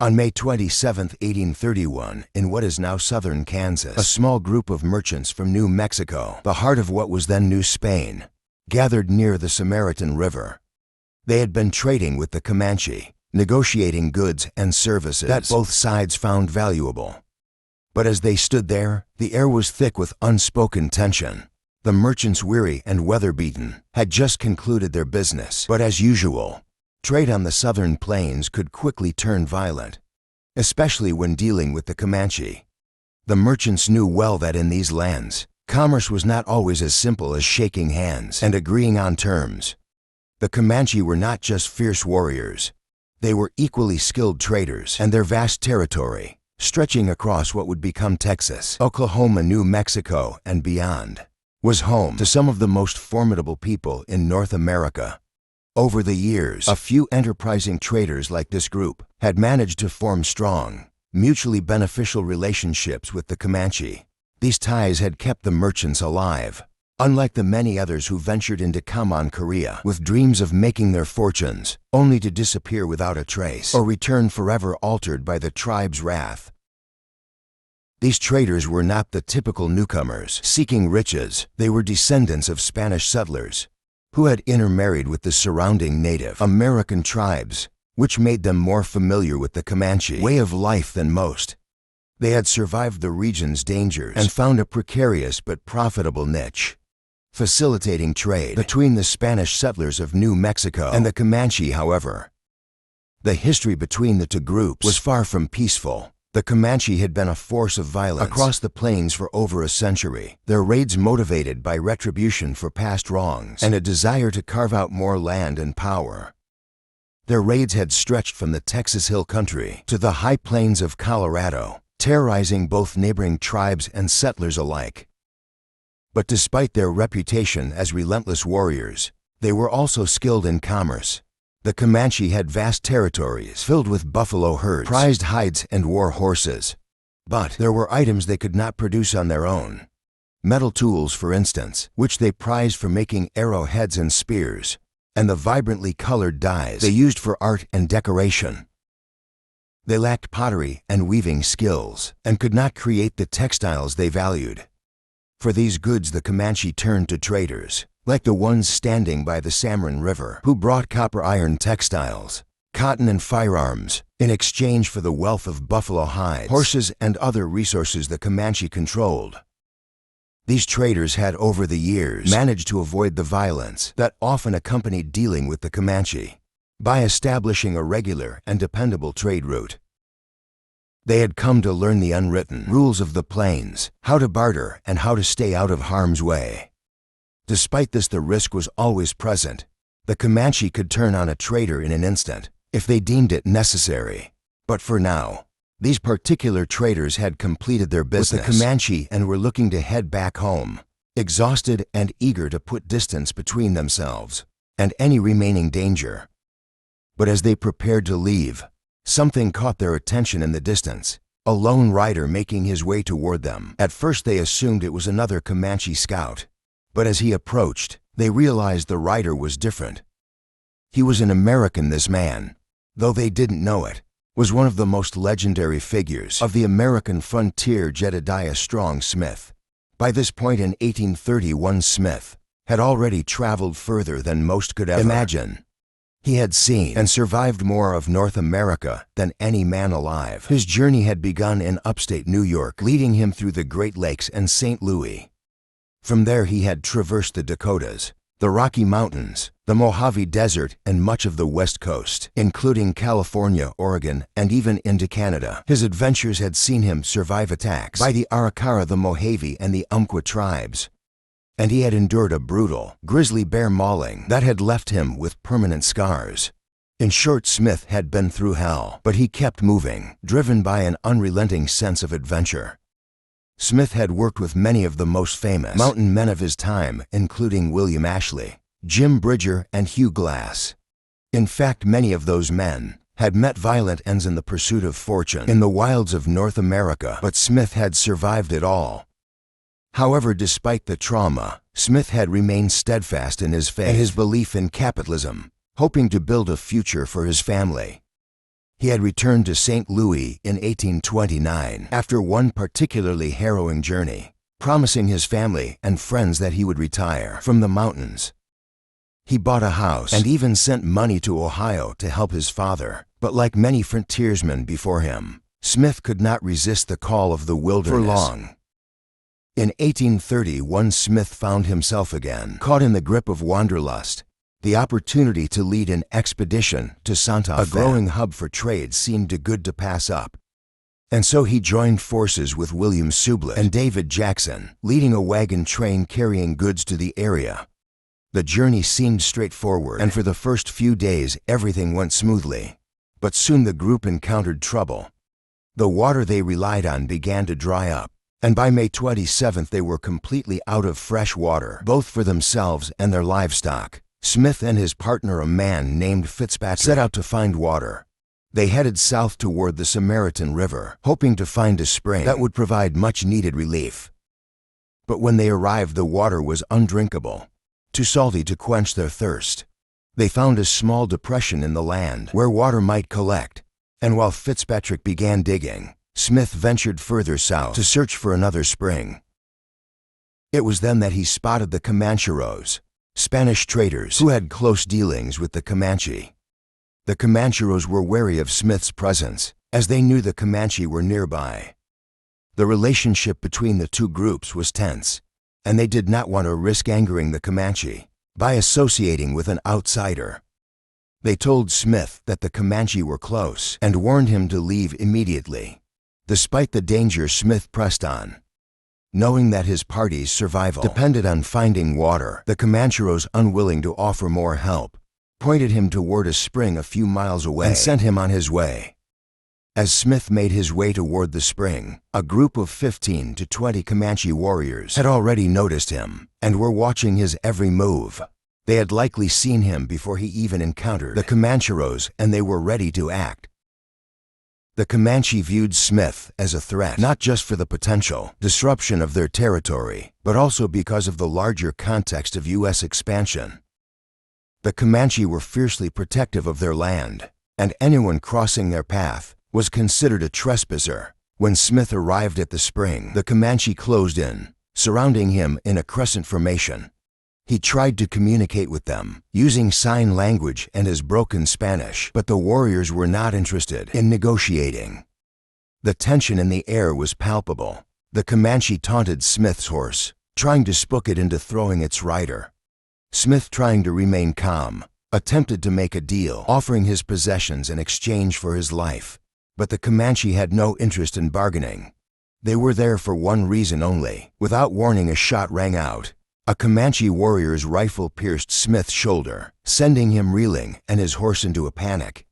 On May 27, 1831, in what is now southern Kansas, a small group of merchants from New Mexico, the heart of what was then New Spain, gathered near the Samaritan River. They had been trading with the Comanche, negotiating goods and services that both sides found valuable. But as they stood there, the air was thick with unspoken tension. The merchants, weary and weather-beaten, had just concluded their business, but as usual, trade on the southern plains could quickly turn violent, especially when dealing with the Comanche. The merchants knew well that in these lands, commerce was not always as simple as shaking hands and agreeing on terms. The Comanche were not just fierce warriors. They were equally skilled traders, and their vast territory, stretching across what would become Texas, Oklahoma, New Mexico, and beyond, was home to some of the most formidable people in North America. Over the years, a few enterprising traders like this group had managed to form strong, mutually beneficial relationships with the Comanche. These ties had kept the merchants alive, unlike the many others who ventured into Comanche, Korea, with dreams of making their fortunes, only to disappear without a trace or return forever altered by the tribe's wrath. These traders were not the typical newcomers seeking riches. They were descendants of Spanish settlers who had intermarried with the surrounding Native American tribes, which made them more familiar with the Comanche way of life than most. They had survived the region's dangers and found a precarious but profitable niche, facilitating trade between the Spanish settlers of New Mexico and the Comanche. However, the history between the two groups was far from peaceful. The Comanche had been a force of violence across the plains for over a century, their raids motivated by retribution for past wrongs and a desire to carve out more land and power. Their raids had stretched from the Texas Hill Country to the high plains of Colorado, terrorizing both neighboring tribes and settlers alike. But despite their reputation as relentless warriors, they were also skilled in commerce. The Comanche had vast territories filled with buffalo herds, prized hides, and war horses. But there were items they could not produce on their own. Metal tools, for instance, which they prized for making arrowheads and spears, and the vibrantly colored dyes they used for art and decoration. They lacked pottery and weaving skills, and could not create the textiles they valued. For these goods the Comanche turned to traders, like the ones standing by the Samaritan River, who brought copper iron textiles, cotton, and firearms in exchange for the wealth of buffalo hides, horses, and other resources the Comanche controlled. These traders had over the years managed to avoid the violence that often accompanied dealing with the Comanche by establishing a regular and dependable trade route. They had come to learn the unwritten rules of the plains, how to barter, and how to stay out of harm's way. Despite this, the risk was always present. The Comanche could turn on a trader in an instant if they deemed it necessary. But for now, these particular traders had completed their business with the Comanche and were looking to head back home, exhausted and eager to put distance between themselves and any remaining danger. But as they prepared to leave, something caught their attention in the distance, a lone rider making his way toward them. At first they assumed it was another Comanche scout, but as he approached, they realized the rider was different. He was an American. This man, though they didn't know it, was one of the most legendary figures of the American frontier, Jedediah Smith. By this point in 1831, Smith had already traveled further than most could ever imagine. He had seen and survived more of North America than any man alive. His journey had begun in upstate New York, leading him through the Great Lakes and St. Louis. From there he had traversed the Dakotas, the Rocky Mountains, the Mojave Desert, and much of the West Coast, including California, Oregon, and even into Canada. His adventures had seen him survive attacks by the Iroquois, the Mojave, and the Umpqua tribes. And he had endured a brutal, grizzly bear mauling that had left him with permanent scars. In short, Smith had been through hell, but he kept moving, driven by an unrelenting sense of adventure. Smith had worked with many of the most famous mountain men of his time, including William Ashley, Jim Bridger, and Hugh Glass. In fact, many of those men had met violent ends in the pursuit of fortune in the wilds of North America, but Smith had survived it all. However, despite the trauma, Smith had remained steadfast in his faith and his belief in capitalism, hoping to build a future for his family. He had returned to St. Louis in 1829 after one particularly harrowing journey, promising his family and friends that he would retire from the mountains. He bought a house and even sent money to Ohio to help his father, but like many frontiersmen before him, Smith could not resist the call of the wilderness for long. In 1831, Smith found himself again caught in the grip of wanderlust. The opportunity to lead an expedition to Santa Fe, a growing hub for trade, seemed too good to pass up. And so he joined forces with William Sublett and David Jackson, leading a wagon train carrying goods to the area. The journey seemed straightforward, and for the first few days everything went smoothly. But soon the group encountered trouble. The water they relied on began to dry up, and by May 27th they were completely out of fresh water, both for themselves and their livestock. Smith and his partner, a man named Fitzpatrick, set out to find water. They headed south toward the Samaritan River, hoping to find a spring that would provide much-needed relief. But when they arrived, the water was undrinkable, too salty to quench their thirst. They found a small depression in the land where water might collect, and while Fitzpatrick began digging, Smith ventured further south to search for another spring. It was then that he spotted the Comancheros, Spanish traders who had close dealings with the Comanche. The Comancheros were wary of Smith's presence, as they knew the Comanche were nearby. The relationship between the two groups was tense, and they did not want to risk angering the Comanche by associating with an outsider. They told Smith that the Comanche were close and warned him to leave immediately. Despite the danger, Smith pressed on. Knowing that his party's survival depended on finding water, the Comancheros, unwilling to offer more help, pointed him toward a spring a few miles away and sent him on his way. As Smith made his way toward the spring, a group of 15 to 20 Comanche warriors had already noticed him and were watching his every move. They had likely seen him before he even encountered the Comancheros, and they were ready to act. The Comanche viewed Smith as a threat, not just for the potential disruption of their territory, but also because of the larger context of U.S. expansion. The Comanche were fiercely protective of their land, and anyone crossing their path was considered a trespasser. When Smith arrived at the spring, the Comanche closed in, surrounding him in a crescent formation. He tried to communicate with them, using sign language and his broken Spanish, but the warriors were not interested in negotiating. The tension in the air was palpable. The Comanche taunted Smith's horse, trying to spook it into throwing its rider. Smith, trying to remain calm, attempted to make a deal, offering his possessions in exchange for his life. But the Comanche had no interest in bargaining. They were there for one reason only. Without warning, a shot rang out. A Comanche warrior's rifle pierced Smith's shoulder, sending him reeling and his horse into a panic.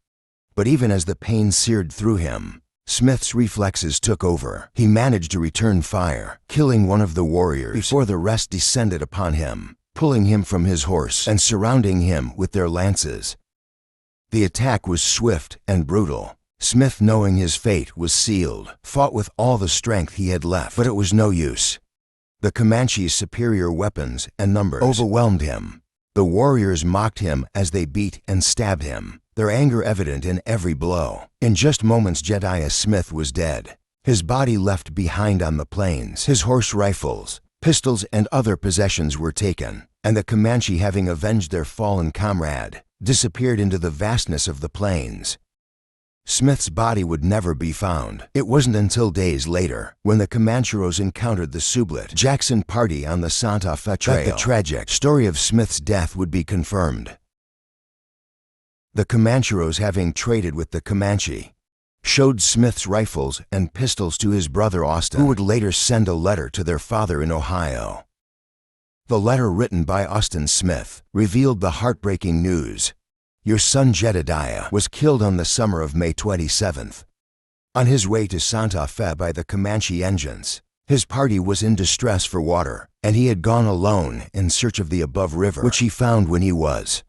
But even as the pain seared through him, Smith's reflexes took over. He managed to return fire, killing one of the warriors before the rest descended upon him, pulling him from his horse and surrounding him with their lances. The attack was swift and brutal. Smith, knowing his fate was sealed, fought with all the strength he had left, but it was no use. The Comanche's superior weapons and numbers overwhelmed him. The warriors mocked him as they beat and stabbed him, their anger evident in every blow. In just moments, Jedediah Smith was dead, his body left behind on the plains. His horse, rifles, pistols, and other possessions were taken, and the Comanche, having avenged their fallen comrade, disappeared into the vastness of the plains. Smith's body would never be found. It wasn't until days later, when the Comancheros encountered the Sublett-Jackson party on the Santa Fe Trail, that the tragic story of Smith's death would be confirmed. The Comancheros, having traded with the Comanche, showed Smith's rifles and pistols to his brother Austin, who would later send a letter to their father in Ohio. The letter, written by Austin Smith, revealed the heartbreaking news. Your son Jedediah was killed on the summer of May 27th. On his way to Santa Fe by the Comanche engines, his party was in distress for water, and he had gone alone in search of the above river, which he found when he was